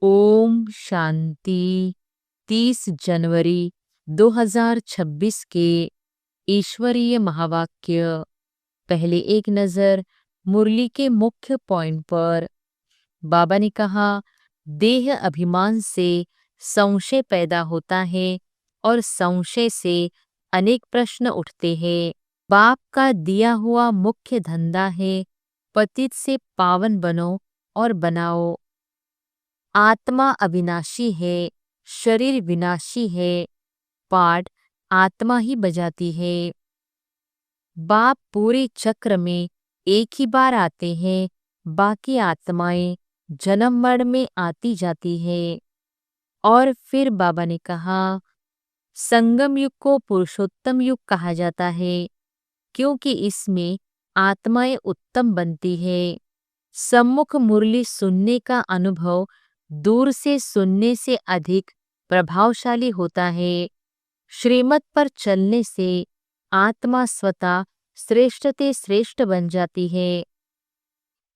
ओम शांति। 30 जनवरी 2026 के ईश्वरीय महावाक्य। पहले एक नजर मुरली के मुख्य पॉइंट पर। बाबा ने कहा, देह अभिमान से संशय पैदा होता है और संशय से अनेक प्रश्न उठते हैं। बाप का दिया हुआ मुख्य धंधा है, पतित से पावन बनो और बनाओ। आत्मा अविनाशी है, शरीर विनाशी है। पाठ आत्मा ही बजाती है। बाप पूरे चक्र में एक ही बार आते हैं, बाकी आत्माएं जन्म मरण में आती जाती है। और फिर बाबा ने कहा, संगम युग को पुरुषोत्तम युग कहा जाता है, क्योंकि इसमें आत्माएं उत्तम बनती है। सम्मुख मुरली सुनने का अनुभव दूर से सुनने से अधिक प्रभावशाली होता है। श्रीमत पर चलने से आत्मा स्वतः श्रेष्ठते श्रेष्ठ बन जाती है।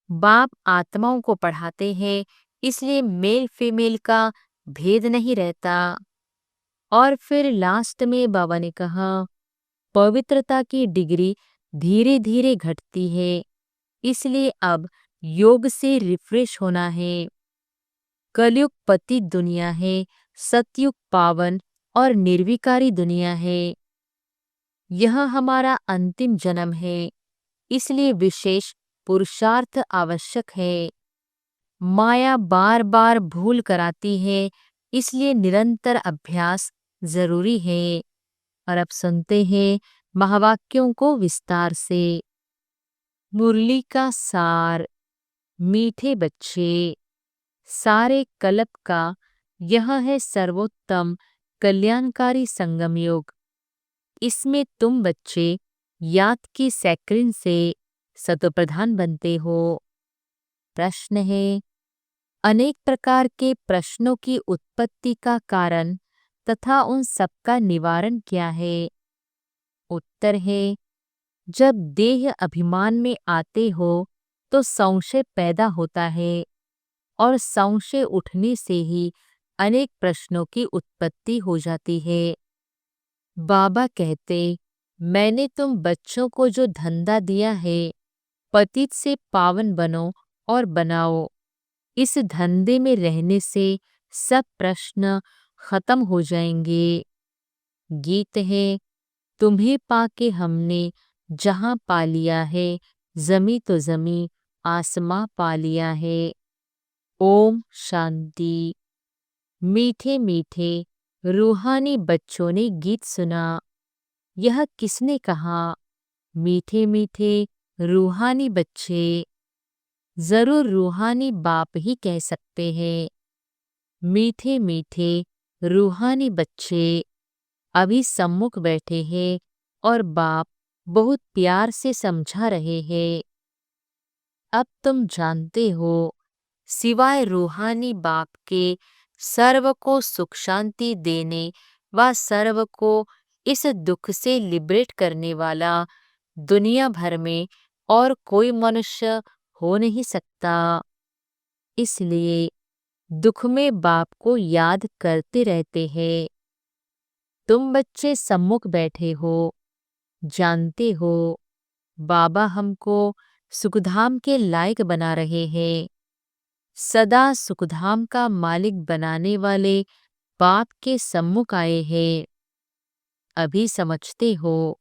बाप आत्माओं को पढ़ाते हैं, इसलिए मेल फीमेल का भेद नहीं रहता। और फिर लास्ट में बाबा ने कहा, पवित्रता की डिग्री धीरे धीरे घटती है, इसलिए अब योग से रिफ्रेश होना है। कलयुग पतित दुनिया है, सतयुग पावन और निर्विकारी दुनिया है। यह हमारा अंतिम जन्म है, इसलिए विशेष पुरुषार्थ आवश्यक है। माया बार बार भूल कराती है, इसलिए निरंतर अभ्यास जरूरी है। और अब सुनते हैं महावाक्यों को विस्तार से। मुरली का सार। मीठे बच्चे, सारे कल्प का यह है सर्वोत्तम कल्याणकारी संगम योग। इसमें तुम बच्चे याद की सैक्रिन से सतोप्रधान बनते हो। प्रश्न है, अनेक प्रकार के प्रश्नों की उत्पत्ति का कारण तथा उन सबका निवारण क्या है? उत्तर है, जब देह अभिमान में आते हो तो संशय पैदा होता है और संशय उठने से ही अनेक प्रश्नों की उत्पत्ति हो जाती है। बाबा कहते, मैंने तुम बच्चों को जो धंधा दिया है, पतित से पावन बनो और बनाओ। इस धंधे में रहने से सब प्रश्न खत्म हो जाएंगे। गीत है, तुम्हें पाके हमने जहां पा लिया है, जमी तो जमी आसमां पा लिया है। ओम शांति। मीठे मीठे रूहानी बच्चों ने गीत सुना। यह किसने कहा? मीठे मीठे रूहानी बच्चे। जरूर रूहानी बाप ही कह सकते हैं। मीठे मीठे रूहानी बच्चे अभी सम्मुख बैठे हैं और बाप बहुत प्यार से समझा रहे हैं। अब तुम जानते हो, सिवाय रूहानी बाप के सर्व को सुख शांति देने व सर्व को इस दुख से लिबरेट करने वाला दुनिया भर में और कोई मनुष्य हो नहीं सकता। इसलिए दुख में बाप को याद करते रहते हैं। तुम बच्चे सम्मुख बैठे हो, जानते हो, बाबा हमको सुखधाम के लायक बना रहे हैं। सदा सुखधाम का मालिक बनाने वाले बाप के सम्मुख आए हैं। अभी समझते हो,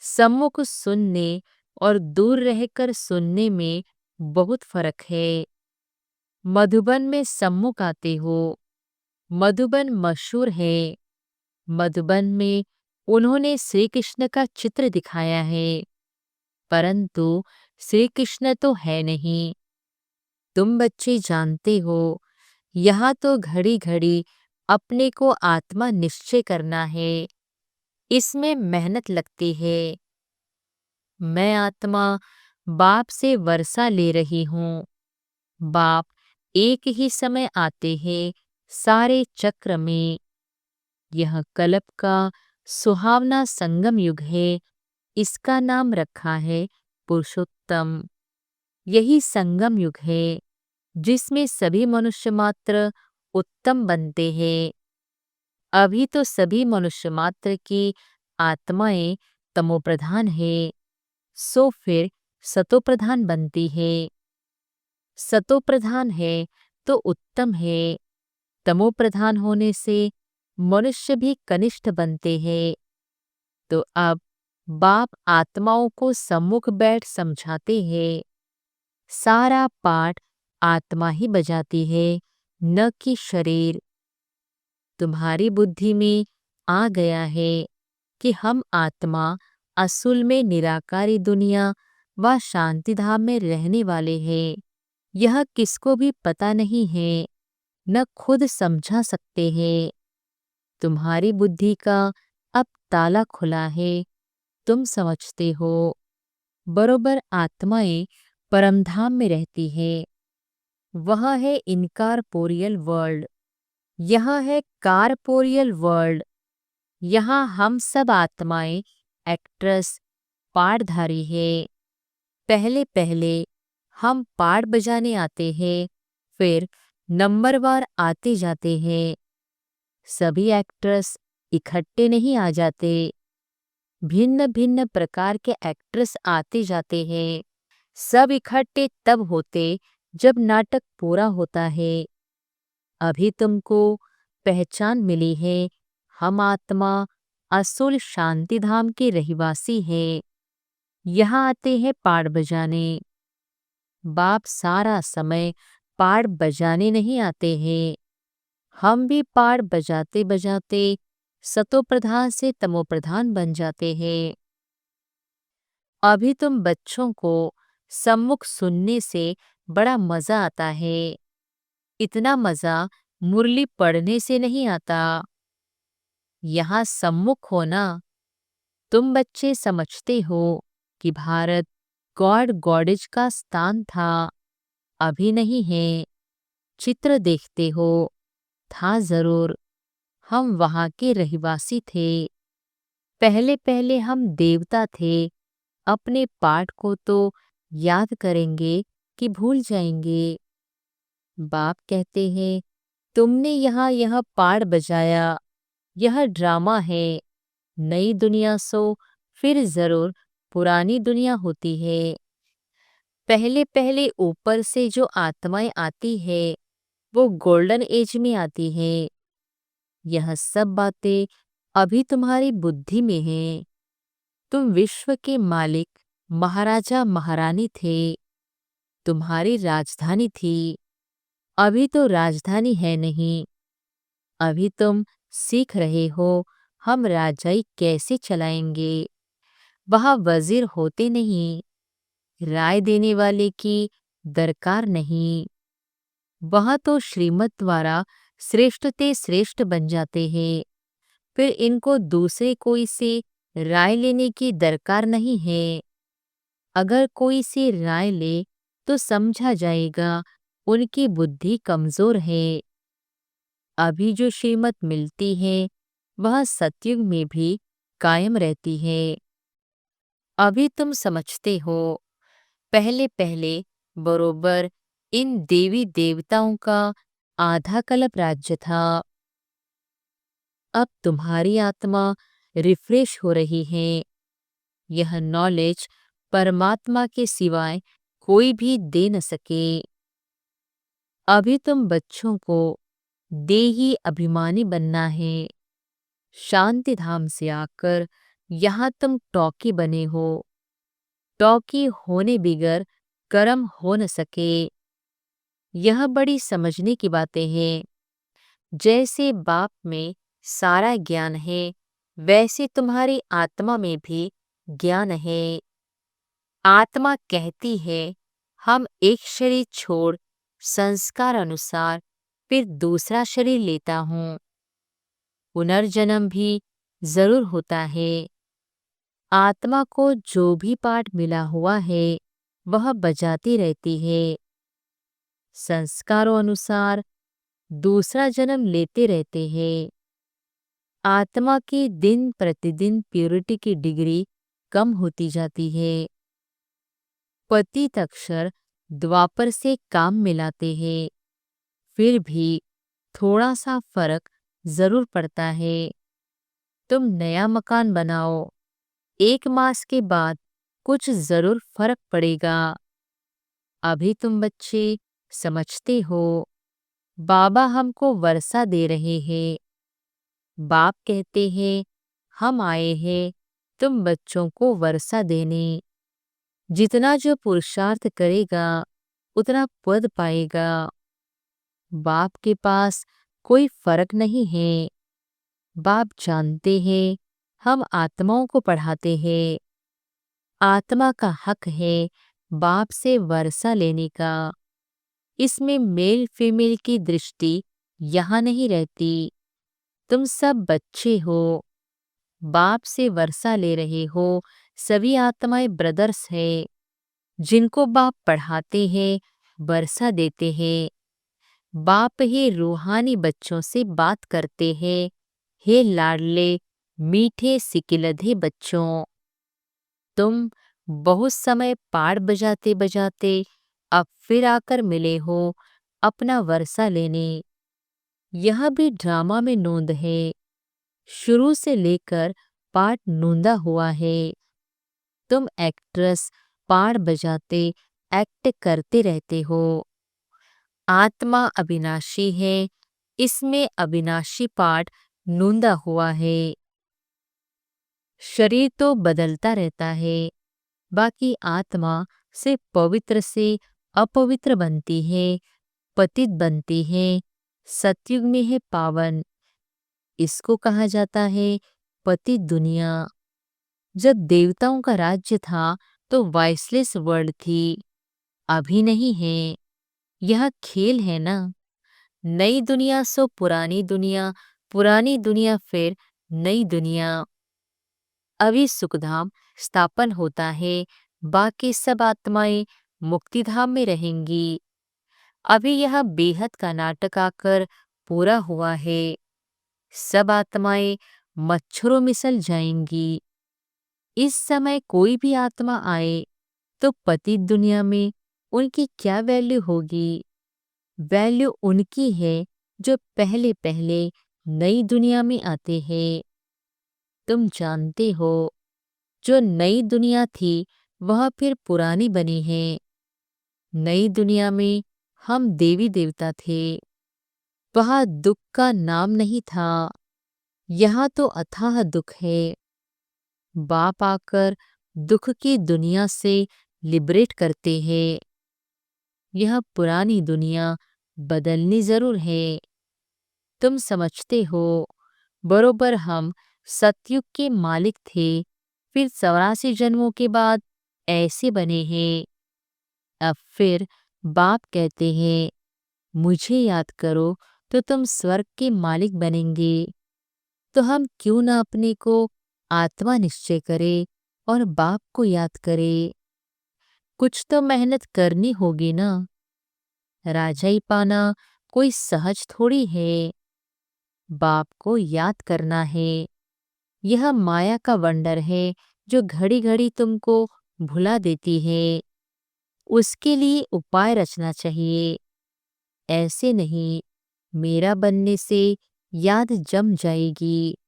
सम्मुख सुनने और दूर रहकर सुनने में बहुत फर्क है। मधुबन में सम्मुख आते हो। मधुबन मशहूर है। मधुबन में उन्होंने श्री कृष्ण का चित्र दिखाया है, परंतु श्री कृष्ण तो है नहीं। तुम बच्चे जानते हो, यहाँ तो घड़ी घड़ी अपने को आत्मा निश्चय करना है, इसमें मेहनत लगती है। मैं आत्मा बाप से वर्षा ले रही हूँ। बाप एक ही समय आते हैं सारे चक्र में। यह कल्प का सुहावना संगम युग है, इसका नाम रखा है पुरुषोत्तम। यही संगम युग है जिसमें सभी मनुष्य मात्र उत्तम बनते हैं। अभी तो सभी मनुष्य मात्र की आत्माएं तमोप्रधान है, सो फिर सतोप्रधान बनती है। सतोप्रधान है तो उत्तम है। तमोप्रधान होने से मनुष्य भी कनिष्ठ बनते हैं। तो अब बाप आत्माओं को सम्मुख बैठ समझाते हैं। सारा पाठ आत्मा ही बजाती है, न कि शरीर। तुम्हारी बुद्धि में आ गया है कि हम आत्मा असल में निराकारी दुनिया व शांतिधाम में रहने वाले हैं। यह किसको भी पता नहीं है, न खुद समझा सकते हैं। तुम्हारी बुद्धि का अब ताला खुला है, तुम समझते हो। बरोबर आत्माएं परमधाम में रहती है। वह है इनकारपोरियल वर्ल्ड, यह है कारपोरियल वर्ल्ड। यहाँ हम सब आत्माएं एक्ट्रेस पाठधारी है। पहले पहले हम पाठ बजाने आते हैं, फिर नंबरवार आते जाते हैं। सभी एक्ट्रेस इकट्ठे नहीं आ जाते, भिन्न भिन्न प्रकार के एक्ट्रेस आते जाते हैं। सब इकट्ठे तब होते जब नाटक पूरा होता है। अभी तुमको पहचान मिली है, हम आत्मा असुल शांतिधाम के रहिवासी हैं। यहाँ आते हैं पाठ बजाने। बाप सारा समय पाठ बजाने नहीं आते हैं। हम भी पाठ बजाते बजाते सतोप्रधान से तमोप्रधान बन जाते हैं। अभी तुम बच्चों को सम्मुख सुनने से बड़ा मजा आता है। इतना मजा मुरली पढ़ने से नहीं आता। यहाँ सम्मुख होना। तुम बच्चे समझते हो कि भारत गॉड गॉडेज का स्थान था, अभी नहीं है। चित्र देखते हो, था जरूर। हम वहाँ के रहिवासी थे। पहले पहले हम देवता थे। अपने पाठ को तो याद करेंगे कि भूल जाएंगे। बाप कहते हैं, तुमने यहाँ यह पाठ बजाया, यह ड्रामा है। नई दुनिया सो फिर जरूर पुरानी दुनिया होती है। पहले पहले ऊपर से जो आत्माएं आती है वो गोल्डन एज में आती है। यह सब बातें अभी तुम्हारी बुद्धि में हैं। तुम विश्व के मालिक महाराजा महारानी थे। तुम्हारी राजधानी थी। अभी तो राजधानी है नहीं। अभी तुम सीख रहे हो हम राजाई कैसे चलाएंगे। वहाँ वजीर होते नहीं, राय देने वाले की दरकार नहीं। वहाँ तो श्रीमत द्वारा श्रेष्ठ ते श्रेष्ठ बन जाते हैं। फिर इनको दूसरे कोई से राय लेने की दरकार नहीं है। अगर कोई से राय ले तो समझा जाएगा उनकी बुद्धि कमजोर है। अभी जो श्रीमत मिलती है वह सतयुग में भी कायम रहती है। अभी तुम समझते हो, पहले पहले बरोबर इन देवी देवताओं का आधा कल्प राज्य था। अब तुम्हारी आत्मा रिफ्रेश हो रही है। यह नॉलेज परमात्मा के सिवाय कोई भी दे न सके। अभी तुम बच्चों को देही अभिमानी बनना है। शांति धाम से आकर यहाँ तुम टॉकी बने हो। टॉकी होने बिगर कर्म हो न सके। यह बड़ी समझने की बातें हैं। जैसे बाप में सारा ज्ञान है, वैसे तुम्हारी आत्मा में भी ज्ञान है। आत्मा कहती है, हम एक शरीर छोड़ संस्कार अनुसार फिर दूसरा शरीर लेता हूँ। पुनर्जन्म भी जरूर होता है। आत्मा को जो भी पाठ मिला हुआ है वह बजाती रहती है। संस्कारों अनुसार दूसरा जन्म लेते रहते हैं। आत्मा की दिन प्रतिदिन प्योरिटी की डिग्री कम होती जाती है। पतित अक्षर द्वापर से काम मिलाते हैं, फिर भी थोड़ा सा फर्क जरूर पड़ता है। तुम नया मकान बनाओ, 1 मास के बाद कुछ जरूर फर्क पड़ेगा। अभी तुम बच्चे समझते हो, बाबा हमको वर्षा दे रहे हैं। बाप कहते हैं हम आए हैं तुम बच्चों को वर्षा देने। जितना जो पुरुषार्थ करेगा उतना पद पाएगा। बाप के पास कोई फर्क नहीं है। बाप जानते हैं हम आत्माओं को पढ़ाते हैं। आत्मा का हक है बाप से वर्षा लेने का। इसमें मेल फीमेल की दृष्टि यहाँ नहीं रहती। तुम सब बच्चे हो, बाप से वर्षा ले रहे हो। सभी आत्माएं ब्रदर्स हैं जिनको बाप पढ़ाते हैं, वर्षा देते हैं। बाप ही रूहानी बच्चों से बात करते हैं। हे लाडले मीठे सिकिलधे बच्चों, तुम बहुत समय पाड़ बजाते बजाते अब फिर आकर मिले हो अपना वर्षा लेने। यह भी ड्रामा में नोंद है। शुरू से लेकर पार्ट नोंदा हुआ है। तुम एक्ट्रेस पाड़ बजाते एक्ट करते रहते हो। आत्मा अविनाशी है, इसमें अविनाशी पार्ट नोंदा हुआ है। शरीर तो बदलता रहता है, बाकी आत्मा से पवित्र से अपवित्र बनती है, पतित बनती है। सतयुग में है पावन, इसको कहा जाता है पतित दुनिया। जब देवताओं का राज्य था तो वाइसलेस वर्ल्ड थी, अभी नहीं है। यह खेल है ना। नई दुनिया सो पुरानी दुनिया, पुरानी दुनिया फिर नई दुनिया। अभी सुखधाम स्थापन होता है, बाकी सब आत्माएं मुक्तिधाम में रहेंगी। अभी यह बेहद का नाटक आकर पूरा हुआ है। सब आत्माएं मच्छरों मिसल जाएंगी। इस समय कोई भी आत्मा आए तो पतित दुनिया में उनकी क्या वैल्यू होगी? वैल्यू उनकी है जो पहले पहले नई दुनिया में आते हैं। तुम जानते हो जो नई दुनिया थी वह फिर पुरानी बनी है। नई दुनिया में हम देवी देवता थे, वहाँ दुख का नाम नहीं था। यहाँ तो अथाह दुख है। बाप आकर दुख की दुनिया से लिबरेट करते हैं। यह पुरानी दुनिया बदलनी जरूर है। तुम समझते हो, बरोबर हम सतयुग के मालिक थे, फिर 84 जन्मों के बाद ऐसे बने हैं। अब फिर बाप कहते हैं मुझे याद करो तो तुम स्वर्ग के मालिक बनेंगे। तो हम क्यों ना अपने को आत्मा निश्चय करें और बाप को याद करें। कुछ तो मेहनत करनी होगी ना। राजाई पाना कोई सहज थोड़ी है। बाप को याद करना है। यह माया का वंडर है जो घड़ी घड़ी तुमको भुला देती है। उसके लिए उपाय रचना चाहिए। ऐसे नहीं मेरा बनने से याद जम जाएगी,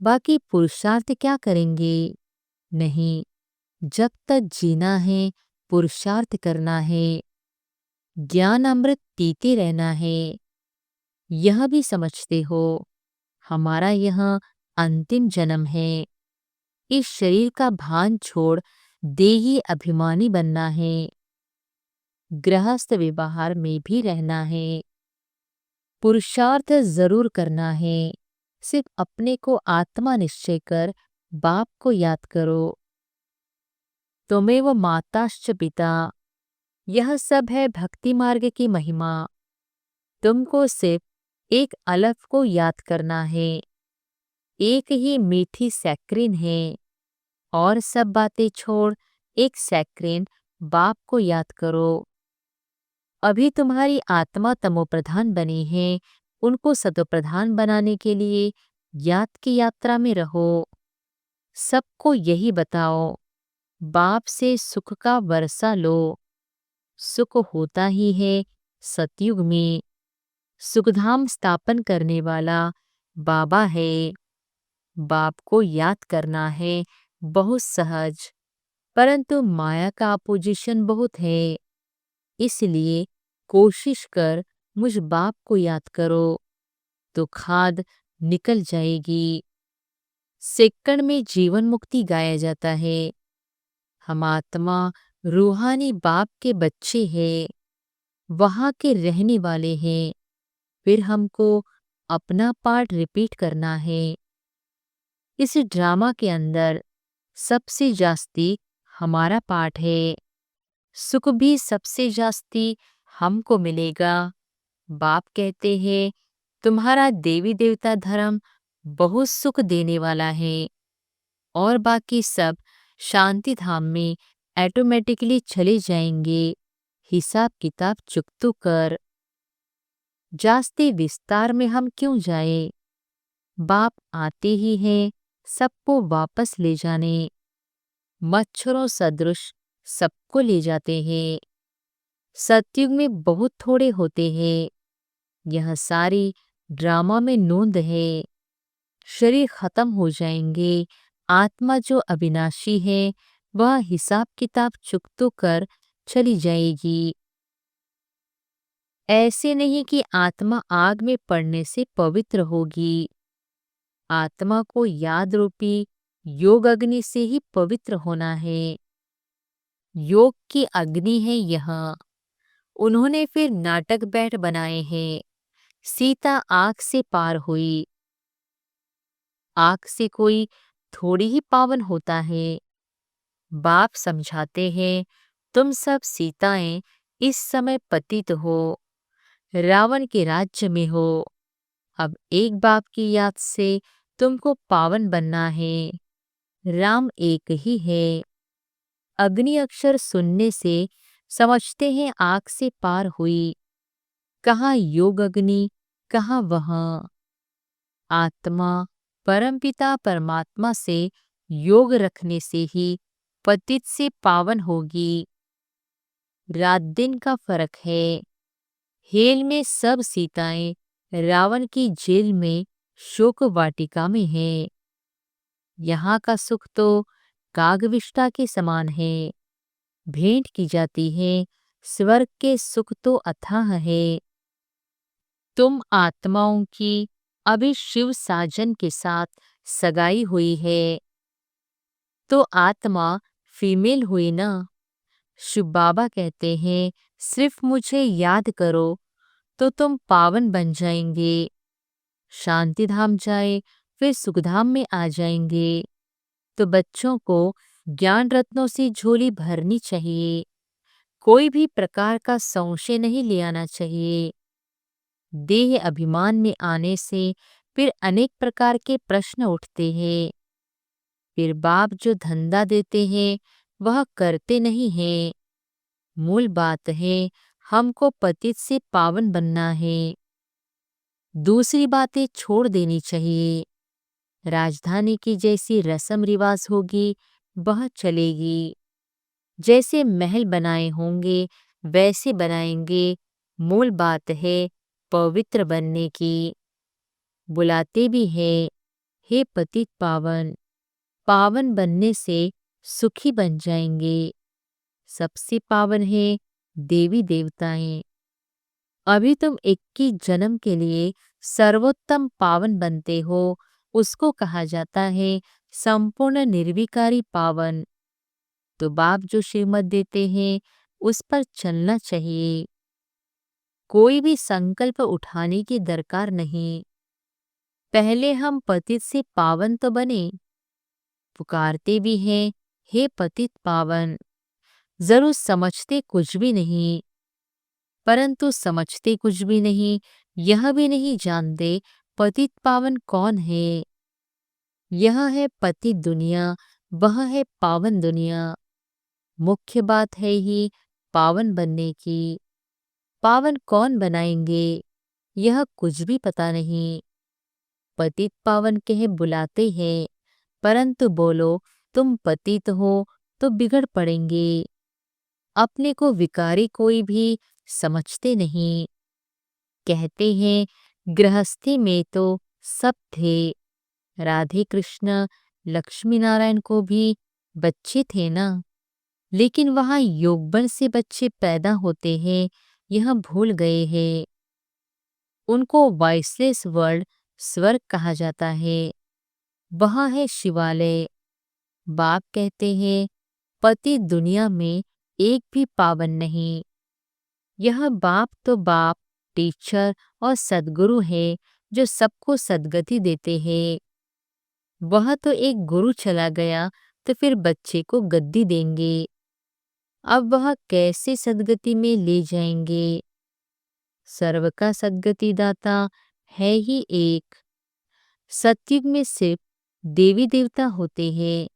बाकी पुरुषार्थ क्या करेंगे? नहीं, जब तक जीना है पुरुषार्थ करना है, ज्ञान अमृत पीते रहना है। यह भी समझते हो हमारा यह अंतिम जन्म है। इस शरीर का भान छोड़ देही अभिमानी बनना है। गृहस्थ व्यवहार में भी रहना है। पुरुषार्थ जरूर करना है। सिर्फ अपने को आत्मा निश्चय कर बाप को याद करो। त्वमेव माताश्च पिता, यह सब है भक्ति मार्ग की महिमा। तुमको सिर्फ एक अलफ को याद करना है। एक ही मीठी सैक्रिन है और सब बातें छोड़ एक सैक्रिन बाप को याद करो। अभी तुम्हारी आत्मा तमोप्रधान बनी है, उनको सतोप्रधान बनाने के लिए याद की यात्रा में रहो। सबको यही बताओ, बाप से सुख का वर्षा लो। सुख होता ही है सतयुग में। सुखधाम स्थापन करने वाला बाबा है। बाप को याद करना है बहुत सहज, परंतु माया का अपोजिशन बहुत है। इसलिए कोशिश कर मुझ बाप को याद करो तो खाद निकल जाएगी। सेकंड में जीवन मुक्ति गाया जाता है। हम आत्मा रूहानी बाप के बच्चे हैं, वहाँ के रहने वाले हैं। फिर हमको अपना पार्ट रिपीट करना है। इस ड्रामा के अंदर सबसे जास्ती हमारा पार्ट है। सुख भी सबसे जास्ती हमको मिलेगा। बाप कहते हैं तुम्हारा देवी देवता धर्म बहुत सुख देने वाला है और बाकी सब शांति धाम में ऑटोमेटिकली चले जाएंगे। हिसाब किताब चुकतू कर। जास्ती विस्तार में हम क्यों जाए? बाप आते ही हैं सबको वापस ले जाने। मच्छरों सदृश सबको ले जाते हैं। सतयुग में बहुत थोड़े होते हैं। यह सारी ड्रामा में नोंद है। शरीर खत्म हो जाएंगे। आत्मा जो अविनाशी है वह हिसाब किताब चुकतू कर चली जाएगी। ऐसे नहीं कि आत्मा आग में पड़ने से पवित्र होगी। आत्मा को याद रूपी योग अग्नि से ही पवित्र होना है। योग की अग्नि है यह। उन्होंने फिर नाटक बैठ बनाए हैं। सीता आग से पार हुई। आग से कोई थोड़ी ही पावन होता है। बाप समझाते हैं तुम सब सीताएं इस समय पतित हो, रावण के राज्य में हो। अब एक बाप की याद से तुमको पावन बनना है। राम एक ही है। अग्नि अक्षर सुनने से समझते हैं आग से पार हुई। कहाँ योग अग्नि, कहाँ वहाँ। आत्मा परमपिता परमात्मा से योग रखने से ही पतित से पावन होगी। रात दिन का फर्क है। हेल में सब सीताएं रावण की जेल में शोक वाटिका में है। यहाँ का सुख तो कागविष्टा के समान है, भेंट की जाती है। स्वर्ग के सुख तो अथाह है। तुम आत्माओं की अभी शिव साजन के साथ सगाई हुई है, तो आत्मा फीमेल हुई ना। शिव बाबा कहते हैं सिर्फ मुझे याद करो तो तुम पावन बन जाएंगे। शांति धाम जाए फिर सुखधाम में आ जाएंगे। तो बच्चों को ज्ञान रत्नों से झोली भरनी चाहिए। कोई भी प्रकार का संशय नहीं ले आना चाहिए। देह अभिमान में आने से फिर अनेक प्रकार के प्रश्न उठते हैं। फिर बाप जो धंधा देते हैं वह करते नहीं हैं। मूल बात है हमको पतित से पावन बनना है। दूसरी बातें छोड़ देनी चाहिए। राजधानी की जैसी रस्म रिवाज होगी वह चलेगी। जैसे महल बनाए होंगे वैसे बनाएंगे। मूल बात है पवित्र बनने की। बुलाते भी है हे पतित पावन। पावन बनने से सुखी बन जाएंगे। सबसे पावन है देवी देवताएं। अभी तुम 21 जन्म के लिए सर्वोत्तम पावन बनते हो, उसको कहा जाता है संपूर्ण निर्विकारी पावन। तो बाप जो श्रीमत देते हैं उस पर चलना चाहिए। कोई भी संकल्प उठाने की दरकार नहीं। पहले हम पतित से पावन तो बने। पुकारते भी हैं हे पतित पावन। जरूर समझते कुछ भी नहीं, परंतु समझते कुछ भी नहीं, यह भी नहीं जानते पतित पावन कौन है। यह है पतित दुनिया, वह है पावन दुनिया। मुख्य बात है ही पावन बनने की। पावन कौन बनाएंगे यह कुछ भी पता नहीं। पतित पावन कहे बुलाते हैं, परंतु बोलो तुम पतित हो तो बिगड़ पड़ेंगे। अपने को विकारी कोई भी समझते नहीं। कहते हैं गृहस्थी में तो सब थे। राधे कृष्ण लक्ष्मी नारायण को भी बच्चे थे ना, लेकिन वहां योगबल से बच्चे पैदा होते हैं यह भूल गए हैं। उनको वॉइसलेस वर्ल्ड स्वर्ग कहा जाता है। वहां है शिवालय। बाप कहते हैं पति दुनिया में एक भी पावन नहीं। यह बाप तो बाप, टीचर और सद्गुरु है जो सबको सद्गति देते हैं। वह तो एक गुरु चला गया तो फिर बच्चे को गद्दी देंगे। अब वह कैसे सद्गति में ले जाएंगे? सर्व का सद्गति दाता है ही एक। सतयुग में सिर्फ देवी देवता होते हैं,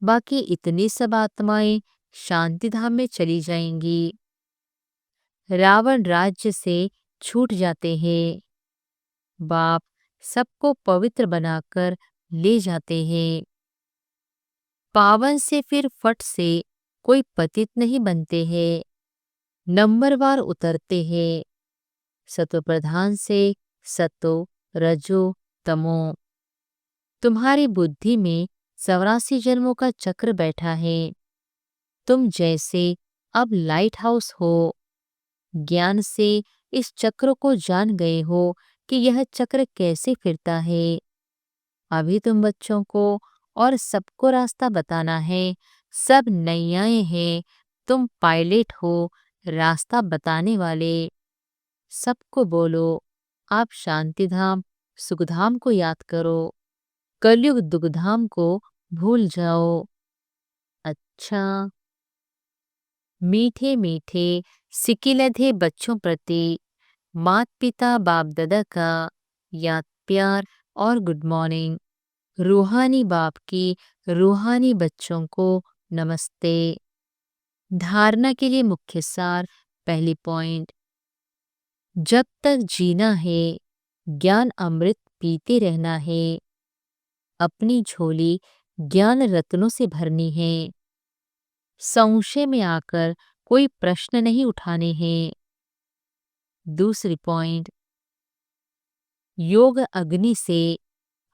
बाकी इतनी सब आत्माएं शांति धाम में चली जाएंगी। रावण राज्य से छूट जाते हैं। बाप सबको पवित्र बनाकर ले जाते हैं। पावन से फिर फट से कोई पतित नहीं बनते हैं, नंबरवार उतरते हैं। सतो प्रधान से सतो, रजो, तमो। तुम्हारी बुद्धि में 84 जन्मों का चक्र बैठा है। तुम जैसे अब लाइट हाउस हो, ज्ञान से इस चक्र को जान गए हो कि यह चक्र कैसे फिरता है। अभी तुम बच्चों को और सबको रास्ता बताना है। सब नैयाएं हैं, तुम पायलट हो, रास्ता बताने वाले। सबको बोलो आप शांतिधाम सुखधाम को याद करो, कलयुग दुखधाम को भूल जाओ। अच्छा, मीठे मीठे सिकिलधे बच्चों प्रति मात पिता बाप दादा का याद प्यार और गुड मॉर्निंग। रूहानी बाप की रूहानी बच्चों को नमस्ते। धारणा के लिए मुख्य सार। पहली पॉइंट, जब तक जीना है ज्ञान अमृत पीते रहना है। अपनी झोली ज्ञान रत्नों से भरनी है। संशय में आकर कोई प्रश्न नहीं उठाने हैं। दूसरी पॉइंट, योग अग्नि से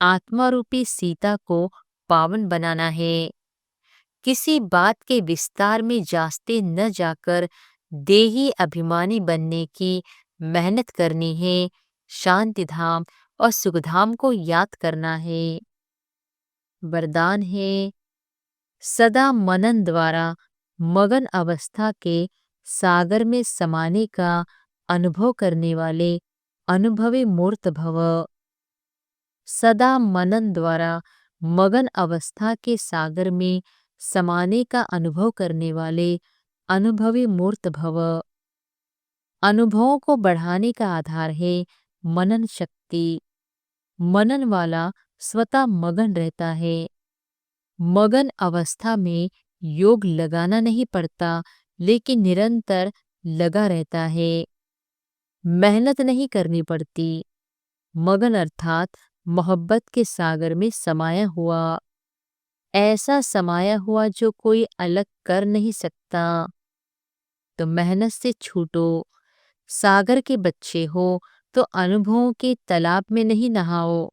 आत्मा रूपी सीता को पावन बनाना है। किसी बात के विस्तार में जास्ते न जाकर देही अभिमानी बनने की मेहनत करनी है। शांतिधाम और सुखधाम को याद करना है। वरदान है सदा मनन द्वारा मगन अवस्था के सागर में समाने का अनुभव करने वाले अनुभवी मूर्त भव। सदा मनन द्वारा मगन अवस्था के सागर में समाने का अनुभव करने वाले अनुभवी मूर्त भव। अनुभवों को बढ़ाने का आधार है मनन शक्ति। मनन वाला स्वतः मगन रहता है। मगन अवस्था में योग लगाना नहीं पड़ता, लेकिन निरंतर लगा रहता है। मेहनत नहीं करनी पड़ती। मगन अर्थात मोहब्बत के सागर में समाया हुआ, ऐसा समाया हुआ जो कोई अलग कर नहीं सकता। तो मेहनत से छूटो। सागर के बच्चे हो तो अनुभवों के तालाब में नहीं नहाओ,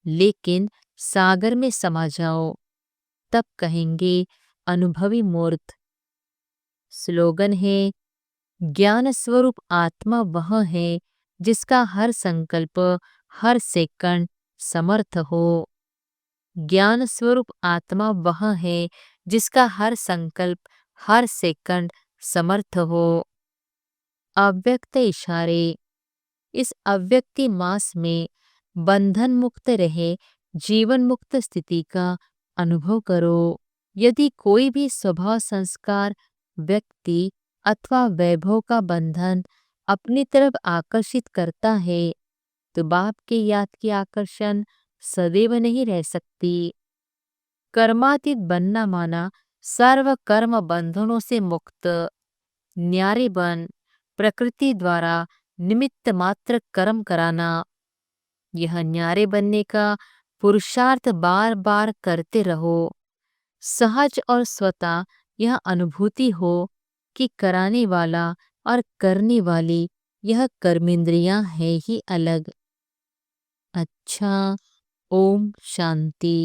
लेकिन सागर में समा जाओ, तब कहेंगे अनुभवी मूर्त। स्लोगन है ज्ञान स्वरूप आत्मा वह है जिसका हर संकल्प हर सेकंड समर्थ हो। ज्ञान स्वरूप आत्मा वह है जिसका हर संकल्प हर सेकंड समर्थ हो। अव्यक्त इशारे। इस अव्यक्ति मास में बंधन मुक्त रहे जीवन मुक्त स्थिति का अनुभव करो। यदि कोई भी स्वभाव संस्कार व्यक्ति अथवा वैभव का बंधन अपनी तरफ आकर्षित करता है तो बाप के याद की आकर्षण सदैव नहीं रह सकती। कर्मातीत बनना माना सर्व कर्म बंधनों से मुक्त। न्यारे बन प्रकृति द्वारा निमित्त मात्र कर्म कराना। यह न्यारे बनने का पुरुषार्थ बार बार करते रहो। सहज और स्वतः यह अनुभूति हो कि कराने वाला और करने वाली यह कर्मेंद्रियां है ही अलग। अच्छा, ओम शांति।